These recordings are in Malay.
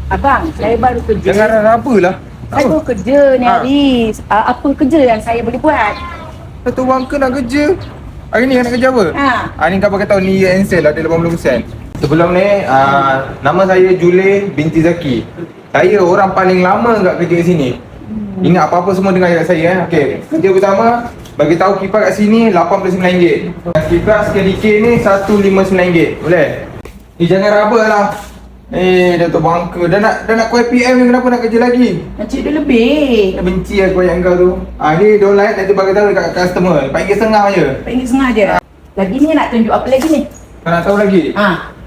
Abang, saya baru kerja. Jangan apalah. Saya baru kerja ni hari. Apa kerja yang saya boleh buat? Satu orang ke nak kerja. Hari ni nak kerja apa? Hari ni kau pakai tahu ni year end sale ada 80%. Sebelum ni, nama saya Juleh binti Zaki. Saya orang paling lama kat kerja kat sini. Ingat apa-apa semua dengar kat saya. Okey, kerja pertama bagi tahu kipas kat sini RM89. Kipas KDK ni RM159. Boleh? Jangan raba lah. Datuk Bangka dah nak kuih PM ni, kenapa nak kerja lagi? Encik dia lebih. Dah benci aku ayat kau tu. Ni downline nanti bagi tahu dekat customer. RM4.5 je. RM4.5 je. Lagi ni nak tunjuk apa lagi ni? Kau nak tahu lagi?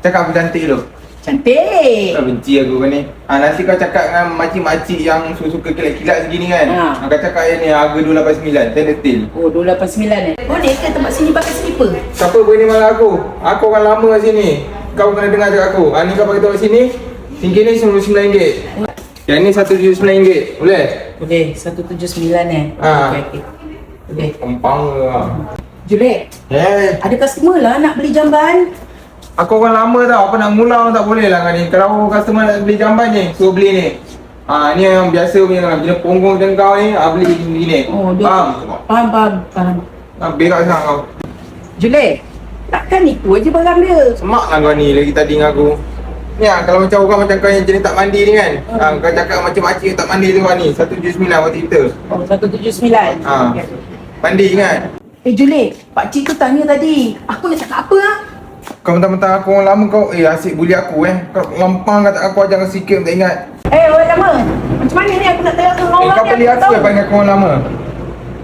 Cakap apa cantik dulu. Cantik. Benci aku kan ni. Nanti kau cakap dengan makcik-makcik yang suka kilat-kilat segini kan. Kau cakap yang ni harga RM289. Saya detil. Oh, RM289 Boleh ke tempat sini pakai slipper? Siapa berani marah aku? Aku orang lama kat sini. Kau kena dengar cakap aku. Ni kau bagi tahu kat sini. Tinggi ni RM99. Yang ni RM179. Boleh? Boleh. RM179 Okay. Boleh. Gampang lah. Juleh, ada customer lah nak beli jamban. Aku orang lama tau, apa nak ngulang tak boleh lah kan ni. Kalau customer nak beli jamban ni, suruh beli ni. Ni yang biasa punya lah, bila ponggong macam kau ni, beli begini. Faham. Berak sangat kau. Juleh, takkan itu aja barang dia. Semak lah kau ni lagi tadi dengan aku. Ni kalau macam orang macam kau yang jenis tak mandi ni kan. Kau cakap macam-macam tak mandi tu kau ni, RM179 buat kita. Oh, RM179. Mandi kan? Juleh, pakcik tu tanya tadi, aku nak cakap apa lah? Kau mentang-mentang aku orang lama kau, asyik bully aku Kau lampang kata aku ajar kau sikit tak ingat. Orang lama, macam mana ni aku nak tanya dengan orang kau beli aku panggil aku orang lama.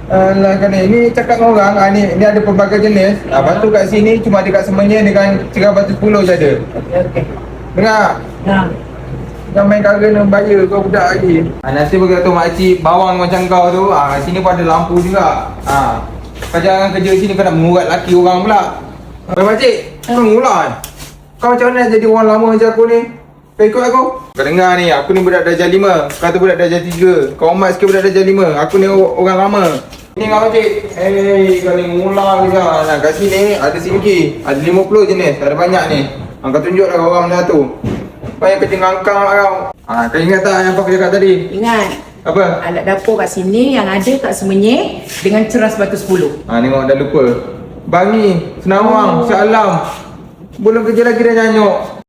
Alah kan ni cakap dengan orang, ni ada pelbagai jenis. Lepas tu kat sini cuma ada kat Semenyih dengan Cerah Batu 10 je ada. Okey. Dengar? Jangan main kara dengan bayar kau budak lagi. Nanti bagi tahu makcik bawang macam kau tu, sini pun ada lampu juga. Kau jangan kerja sini kau nak mengurat laki orang pula. Makcik, kau ngulat. Kau macam mana nak jadi orang lama macam aku ni? Kau ikut aku? Kau dengar ni, aku ni budak darjah 5. Kau tu budak darjah 3. Kau amat sikit budak darjah 5. Aku ni orang lama. Ni kau makcik. Kau ni ngulat ke macam. Kat sini ada singki. Ada 50 jenis. Ada banyak ni. Kau tunjuklah orang benda tu. Kau yang kerja ngangkang lah kau. Kau ingat tak yang aku cakap tadi? Ingat. Apa? Alat dapur kat sini yang ada kat Semenyih dengan Cerah Batu 10. Tengok dah lupa. Bangi, Senawang, Shah Alam. Belum kerja lagi dah nyanyuk.